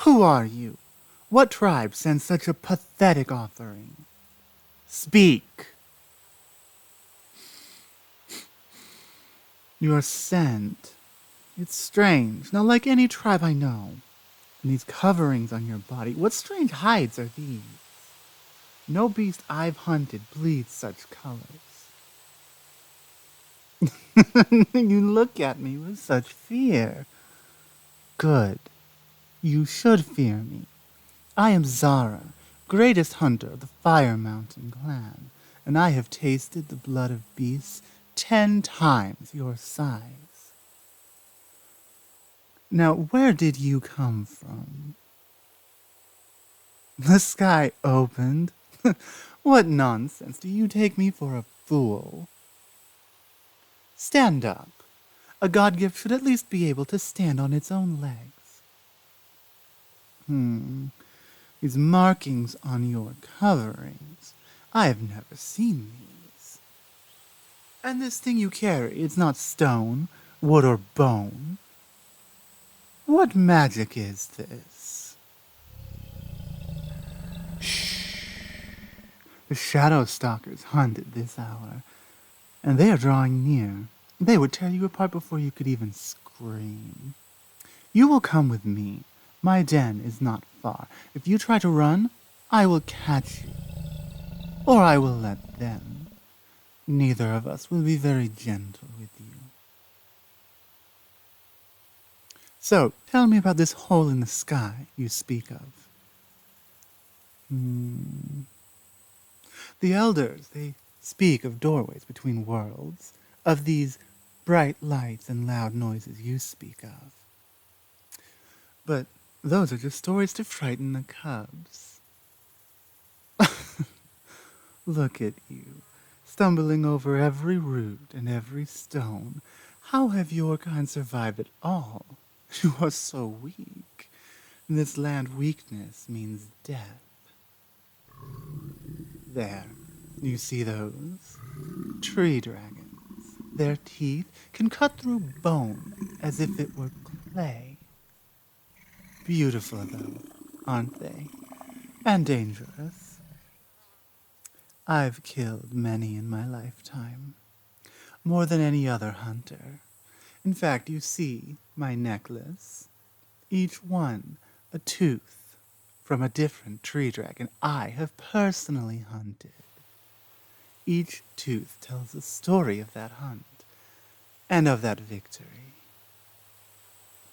Who are you? What tribe sends such a pathetic offering? Speak! You are sent. It's strange, not like any tribe I know. And these coverings on your body, what strange hides are these? No beast I've hunted bleeds such colors. You look at me with such fear. Good. You should fear me. I am Zara, greatest hunter of the Fire Mountain clan, and I have tasted the blood of beasts 10 times your size. Now, where did you come from? The sky opened? What nonsense! Do you take me for a fool? Stand up. A god gift should at least be able to stand on its own legs. These markings on your coverings. I have never seen these. And this thing you carry, it's not stone, wood, or bone. What magic is this? Shh. The shadow stalkers hunt at this hour, and they are drawing near. They would tear you apart before you could even scream. You will come with me. My den is not far. If you try to run, I will catch you. Or I will let them. Neither of us will be very gentle with you. So, tell me about this hole in the sky you speak of. The elders, they speak of doorways between worlds, of these bright lights and loud noises you speak of. But those are just stories to frighten the cubs. Look at you, stumbling over every root and every stone. How have your kind survived it all? You are so weak. In this land, weakness means death. There, you see those? Tree dragons. Their teeth can cut through bone as if it were clay. Beautiful, though, aren't they? And dangerous. I've killed many in my lifetime, more than any other hunter. In fact, you see my necklace, each one a tooth from a different tree dragon I have personally hunted. Each tooth tells the story of that hunt and of that victory.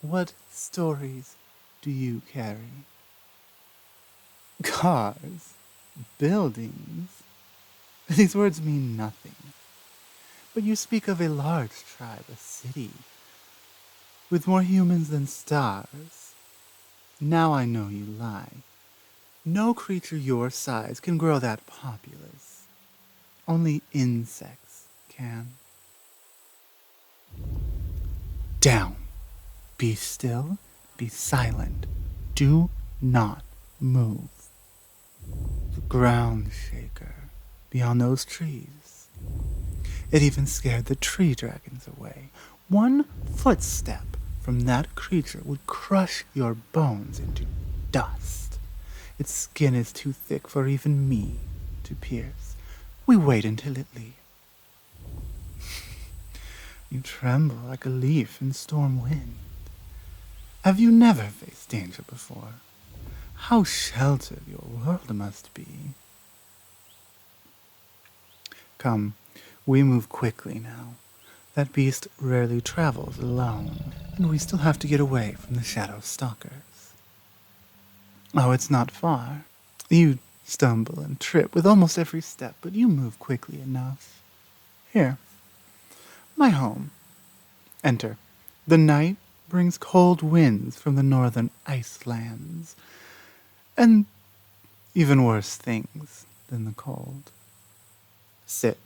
What stories do you carry? Cars, buildings. These words mean nothing. But you speak of a large tribe, a city, with more humans than stars. Now I know you lie. No creature your size can grow that populous. Only insects can. Down. Be still. Be silent. Do not move. The ground shaker beyond those trees. It even scared the tree dragons away. One footstep from that creature would crush your bones into dust. Its skin is too thick for even me to pierce. We wait until it leaves. You tremble like a leaf in storm wind. Have you never faced danger before? How sheltered your world must be. Come, we move quickly now. That beast rarely travels alone, and we still have to get away from the shadow stalkers. Oh, it's not far. You stumble and trip with almost every step, but you move quickly enough. Here, my home. Enter. The night brings cold winds from the northern icelands, and even worse things than the cold. Sit.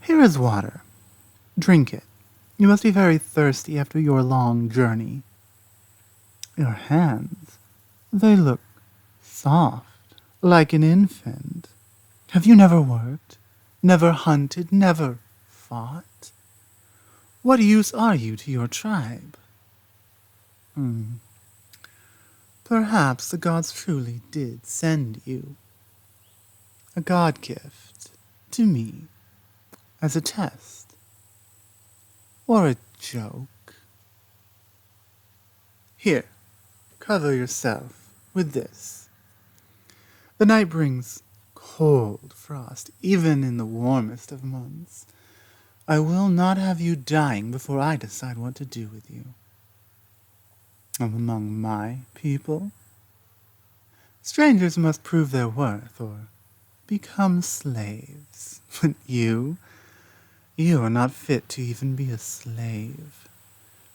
Here is water. Drink it. You must be very thirsty after your long journey. Your hands, they look soft, like an infant. Have you never worked, never hunted, never fought? What use are you to your tribe? Perhaps the gods truly did send you a god gift to me as a test or a joke. Here, cover yourself with this. The night brings cold frost, even in the warmest of months. I will not have you dying before I decide what to do with you. Among my people, strangers must prove their worth or become slaves. But you are not fit to even be a slave.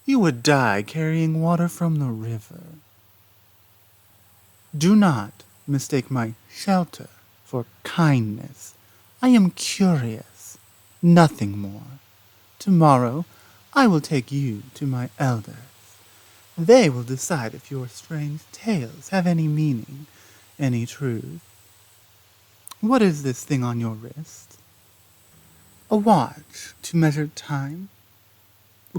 You would die carrying water from the river. Do not mistake my shelter for kindness. I am curious, nothing more. Tomorrow I will take you to my elders. They will decide if your strange tales have any meaning, any truth. What is this thing on your wrist? A watch to measure time?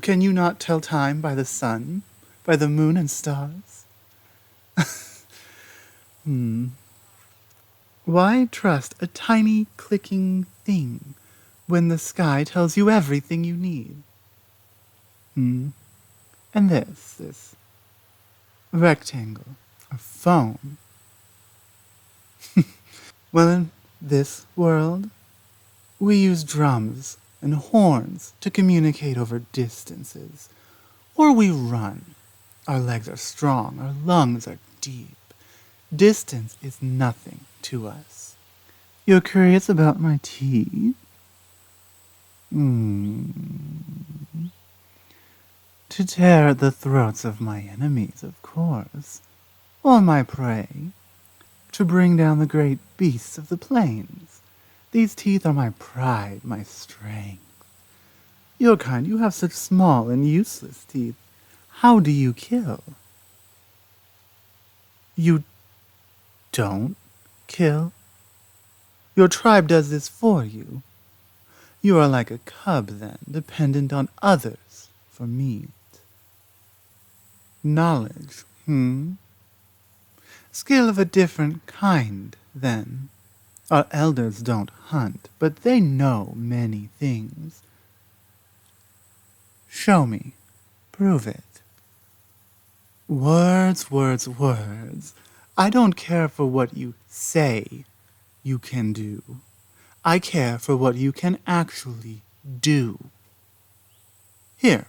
Can you not tell time by the sun, by the moon and stars? Why trust a tiny clicking thing when the sky tells you everything you need? And this rectangle of foam. Well, in this world, we use drums and horns to communicate over distances. Or we run. Our legs are strong, our lungs are deep. Distance is nothing to us. You're curious about my teeth? To tear at the throats of my enemies, of course, or my prey. To bring down the great beasts of the plains. These teeth are my pride, my strength. Your kind, you have such small and useless teeth. How do you kill? You don't kill? Your tribe does this for you. You are like a cub, then, dependent on others for meat. Knowledge, Skill of a different kind, then. Our elders don't hunt, but they know many things. Show me. Prove it. Words, words, words. I don't care for what you say you can do. I care for what you can actually do. Here,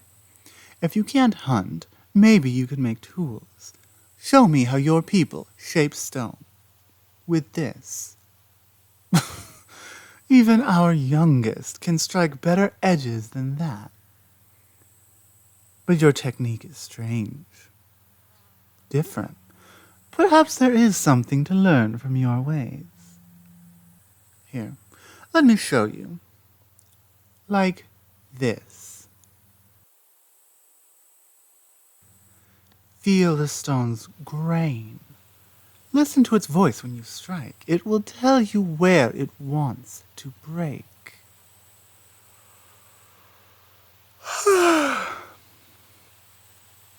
if you can't hunt, maybe you could make tools. Show me how your people shape stone. With this. Even our youngest can strike better edges than that. But your technique is strange. Different. Perhaps there is something to learn from your ways. Here, let me show you. Like this. Feel the stone's grain. Listen to its voice when you strike. It will tell you where it wants to break.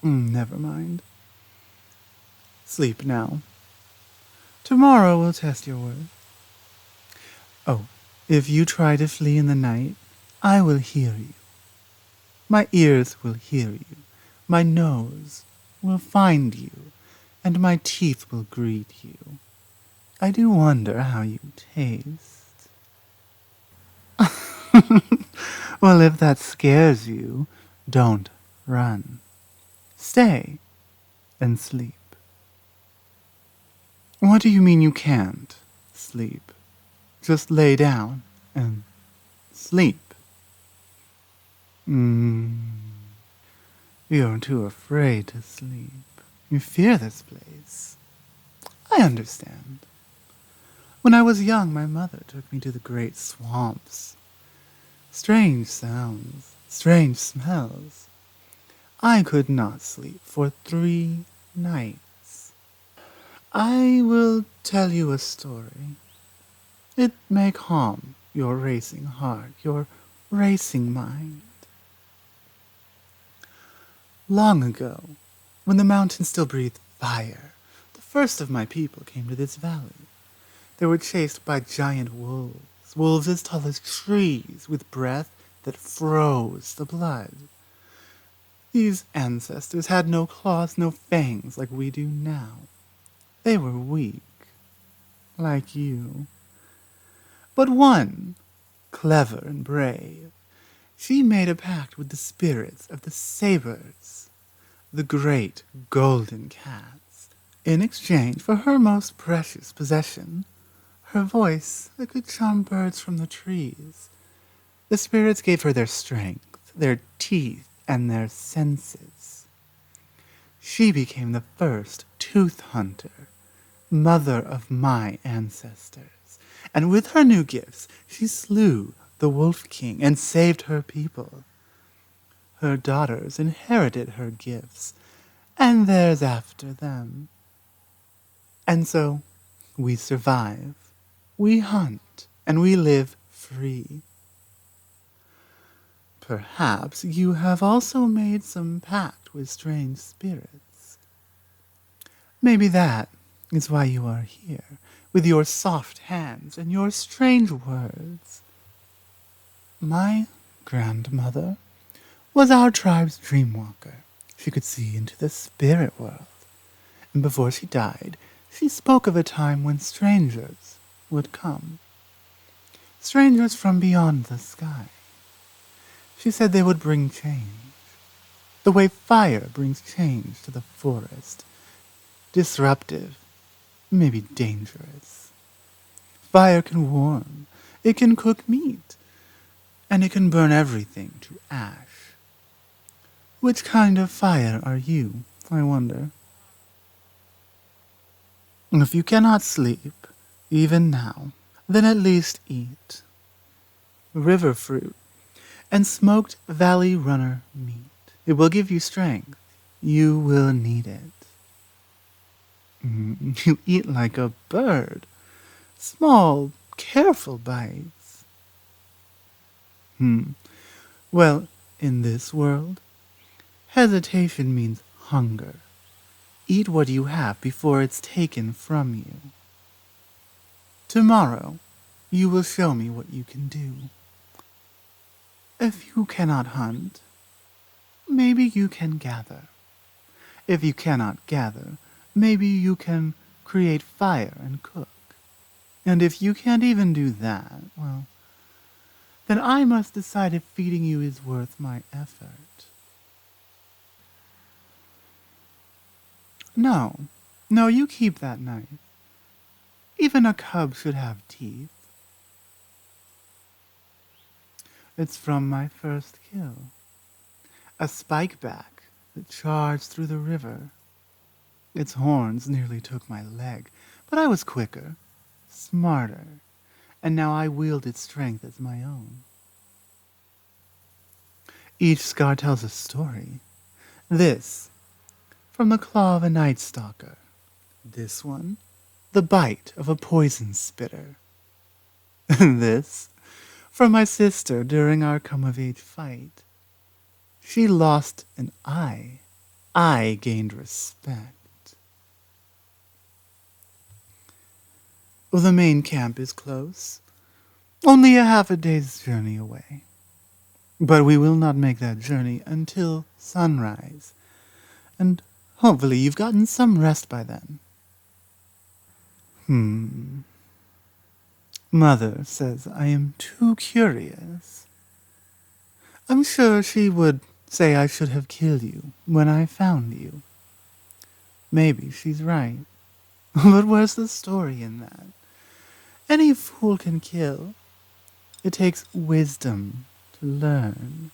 Never mind. Sleep now. Tomorrow we'll test your worth. Oh, if you try to flee in the night, I will hear you. My ears will hear you. My nose will find you, and my teeth will greet you. I do wonder how you taste. Well, if that scares you, don't run. Stay and sleep. What do you mean you can't sleep? Just lay down and sleep. You're too afraid to sleep. You fear this place. I understand. When I was young, my mother took me to the great swamps. Strange sounds, strange smells. I could not sleep for 3 nights. I will tell you a story. It may calm your racing heart, your racing mind. Long ago, when the mountains still breathed fire, the first of my people came to this valley. They were chased by giant wolves, wolves as tall as trees, with breath that froze the blood. These ancestors had no claws, no fangs like we do now. They were weak, like you. But one, clever and brave, she made a pact with the spirits of the sabers, the great golden cats, in exchange for her most precious possession, her voice that could charm birds from the trees. The spirits gave her their strength, their teeth, and their senses. She became the first tooth hunter, mother of my ancestors, and with her new gifts she slew the Wolf King and saved her people. Her daughters inherited her gifts, and theirs after them. And so we survive, we hunt, and we live free. Perhaps you have also made some pact with strange spirits. Maybe that is why you are here, with your soft hands and your strange words. My grandmother was our tribe's dreamwalker. She could see into the spirit world, and before she died, she spoke of a time when strangers would come. Strangers from beyond the sky. She said they would bring change, the way fire brings change to the forest. Disruptive, maybe dangerous. Fire can warm, it can cook meat, and it can burn everything to ash. Which kind of fire are you, I wonder? If you cannot sleep, even now, then at least eat. River fruit and smoked valley runner meat. It will give you strength. You will need it. You eat like a bird. Small, careful bites. Well, in this world, hesitation means hunger. Eat what you have before it's taken from you. Tomorrow, you will show me what you can do. If you cannot hunt, maybe you can gather. If you cannot gather, maybe you can create fire and cook. And if you can't even do that, well, then I must decide if feeding you is worth my effort. No, you keep that knife. Even a cub should have teeth. It's from my first kill. A spikeback that charged through the river. Its horns nearly took my leg, but I was quicker, smarter, and now I wield its strength as my own. Each scar tells a story. This, from the claw of a night stalker. This one, the bite of a poison spitter. This, from my sister during our come-of-age fight. She lost an eye. I gained respect. The main camp is close, only a half a day's journey away. But we will not make that journey until sunrise, and hopefully you've gotten some rest by then. Mother says I am too curious. I'm sure she would say I should have killed you when I found you. Maybe she's right. But where's the story in that? Any fool can kill. It takes wisdom to learn.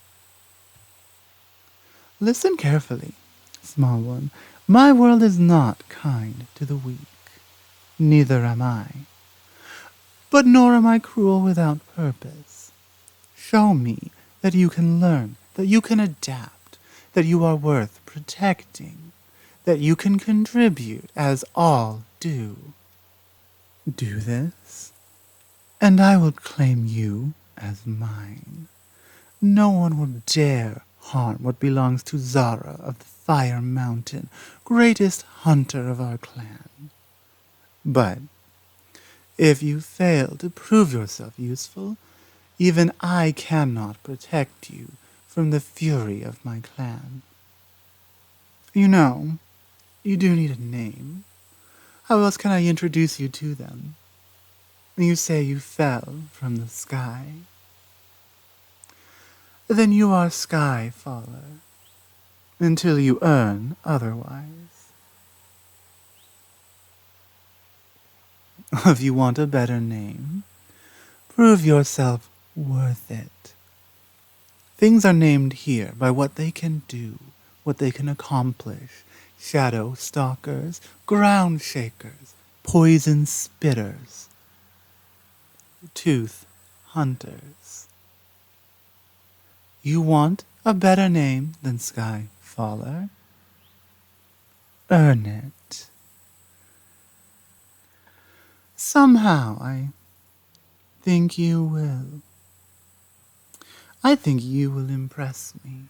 Listen carefully, small one. My world is not kind to the weak. Neither am I. But nor am I cruel without purpose. Show me that you can learn, that you can adapt, that you are worth protecting, that you can contribute as all do. Do this, and I will claim you as mine. No one will dare harm what belongs to Zara of the Fire Mountain, greatest hunter of our clan. But if you fail to prove yourself useful, even I cannot protect you from the fury of my clan. You know, you do need a name. How else can I introduce you to them? You say you fell from the sky. Then you are Skyfaller, until you earn otherwise. If you want a better name, prove yourself worth it. Things are named here by what they can do, what they can accomplish. Shadow stalkers, ground shakers, poison spitters, tooth hunters. You want a better name than Skyfaller? Earn it. Somehow I think you will. I think you will impress me.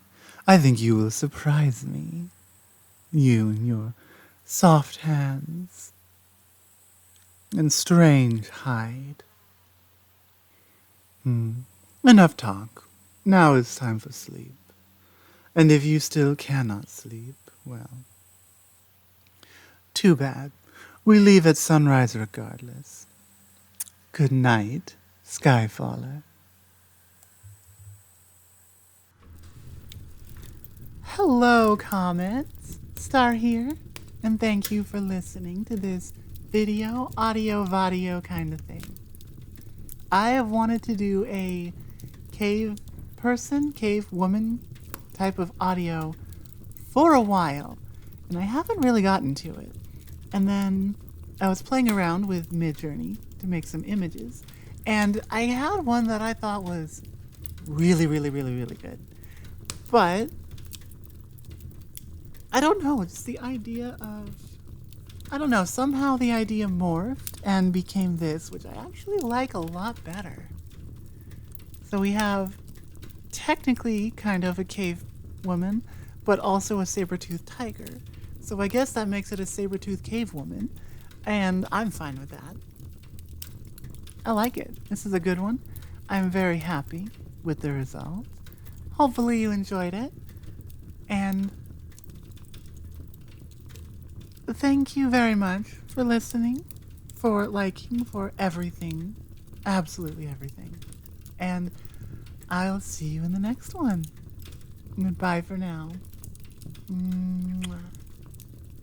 I think you will surprise me. You and your soft hands and strange hide. Enough talk. Now it's time for sleep. And if you still cannot sleep, well, too bad. We leave at sunrise regardless. Good night, Skyfaller. Hello, Comets. Star here, and thank you for listening to this video, audio, vadio kind of thing. I have wanted to do a cave person, cave woman type of audio for a while, and I haven't really gotten to it. And then I was playing around with Midjourney to make some images, and I had one that I thought was really good. But I don't know, it's the idea of, somehow the idea morphed and became this, which I actually like a lot better. So we have technically kind of a cave woman, but also a saber-toothed tiger. So I guess that makes it a saber-toothed cave woman, and I'm fine with that. I like it. This is a good one. I'm very happy with the result. Hopefully you enjoyed it, and thank you very much for listening, for liking, for everything. Absolutely everything. And I'll see you in the next one. Goodbye for now. Mwah.